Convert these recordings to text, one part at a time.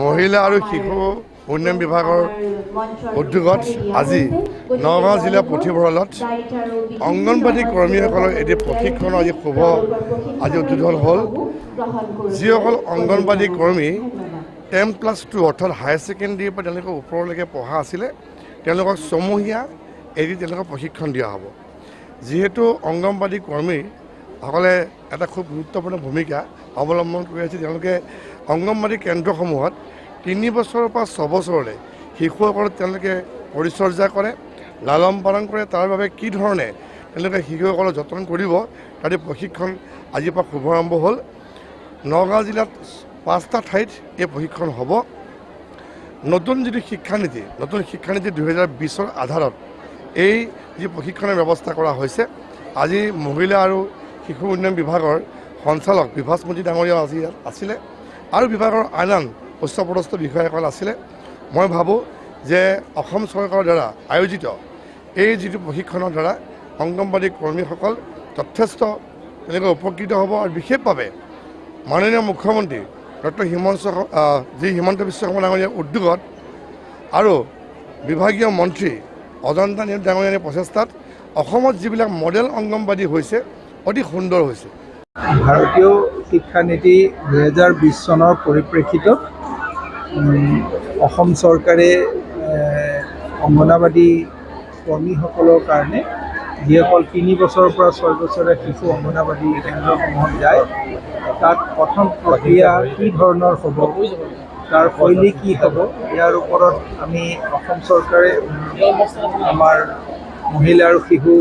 মহিলা আৰু শিশু উন্নয়ন বিভাগৰ উদ্যোগত আজি নগাঁও জিলা পুথিভঁৰালত অংগনবাদী কৰ্মীসকলৰ এটি প্ৰশিক্ষণৰ আজি উদ্বোধন হ'ল। যিসকল অংগনবাদী কৰ্মী 10+2 অৰ্থাৎ হায়াৰ ছেকেণ্ডেৰীৰ পৰা তেওঁলোকৰ ওপৰলৈকে পঢ়া আছিলে, তেওঁলোকক ছমহীয়া এৰি তেওঁলোকক প্ৰশিক্ষণ দিয়া হ'ব। যিহেতু অংগনবাদী কৰ্মীসকলে এটা খুব গুৰুত্বপূৰ্ণ ভূমিকা অৱলম্বন কৰি আছে, তেওঁলোকে অংগনবাদী কেন্দ্ৰসমূহত 3 বছৰৰ পৰা 6 বছৰলৈ শিশুসকলক তেওঁলোকে পৰিচৰ্যা কৰে, লালন পালন কৰে। তাৰ বাবে কি ধৰণে তেওঁলোকে শিশুসকলক যত্ন কৰিব তাৰে প্ৰশিক্ষণ আজিৰ পৰা শুভাৰম্ভ হ'ল। নগাঁও জিলাত 5টা ঠাইত এই প্ৰশিক্ষণ হ'ব। নতুন শিক্ষানীতি 2020ৰ আধাৰত এই যি প্ৰশিক্ষণৰ ব্যৱস্থা কৰা হৈছে। আজি মহিলা আৰু শিশু উন্নয়ন বিভাগৰ সঞ্চালক বিভাসমতী ডাঙৰীয়া আজি ইয়াত আছিলে আৰু বিভাগৰ আন উচ্চপদস্থ বিষয়াসকল আছিলে। মই ভাবোঁ যে অসম চৰকাৰৰ দ্বাৰা আয়োজিত এই যিটো প্ৰশিক্ষণৰ দ্বাৰা অংগনবাদী কৰ্মীসকল যথেষ্ট তেওঁলোকে উপকৃত হ'ব আৰু বিশেষভাৱে মাননীয় মুখ্যমন্ত্ৰী ডক্টৰ হিমন্ত বিশ্ব শৰ্মা ডাঙৰীয়াৰ উদ্যোগত আৰু বিভাগীয় মন্ত্ৰী অজন্তা নেওগ ডাঙৰীয়াৰ প্ৰচেষ্টাত অসমত যিবিলাক মডেল অংগনবাদী হৈছে অতি সুন্দৰ হৈছে। ভাৰতীয় শিক্ষানীতি 2020 চনৰ পৰিপ্ৰেক্ষিতত অসম চৰকাৰে অংগনবাদী কৰ্মীসকলৰ কাৰণে যিসকল 3 বছৰৰ পৰা 6 বছৰীয়া শিশু অংগনবাদী কেন্দ্ৰসমূহত যায়, তাত প্ৰথম প্ৰক্ৰিয়া কি ধৰণৰ হ'ব, তাৰ শৈলী কি হ'ব, ইয়াৰ ওপৰত আমি অসম চৰকাৰে আমাৰ মহিলা আৰু শিশু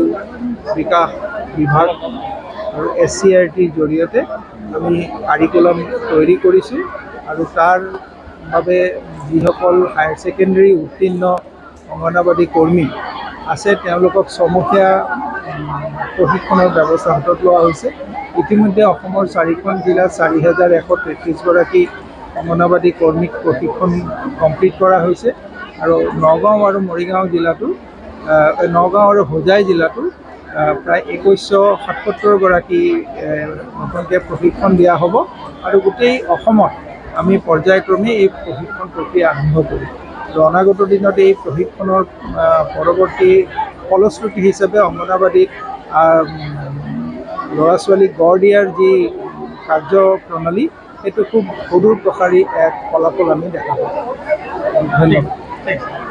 বিকাশ বিভাগ আৰু SCRTৰ জৰিয়তে আমি কাৰিকুলাম তৈয়াৰী কৰিছোঁ আৰু তাৰ বাবে যিসকল হায়াৰ ছেকেণ্ডেৰী উত্তীৰ্ণ অংগনবাদী কৰ্মী আছে তেওঁলোকক ছমহীয়া প্ৰশিক্ষণৰ ব্যৱস্থা হাতত লোৱা হৈছে। ইতিমধ্যে অসমৰ 4খন জিলাত 4133গৰাকী অংগনবাদী কৰ্মীক প্ৰশিক্ষণ কমপ্লিট কৰা হৈছে আৰু নগাঁও আৰু মৰিগাঁও জিলাতো নগাঁও আৰু হোজাই জিলাতো প্ৰায় 2177গৰাকী নতুনকৈ প্ৰশিক্ষণ দিয়া হ'ব আৰু গোটেই অসমত আমি পৰ্যায়ক্ৰমে এই প্ৰশিক্ষণ প্ৰক্ৰিয়া আৰম্ভ কৰিম আৰু অনাগত দিনত এই প্ৰশিক্ষণৰ পৰৱৰ্তী ফলশ্ৰুতি হিচাপে অংগনবাদীত ল'ৰা ছোৱালীক গঢ় দিয়াৰ যি কাৰ্যপ্ৰণালী সেইটো খুব সুদূৰ প্ৰসাৰী এক ফলাফল আমি দেখা পাওঁ। ধন্যবাদ।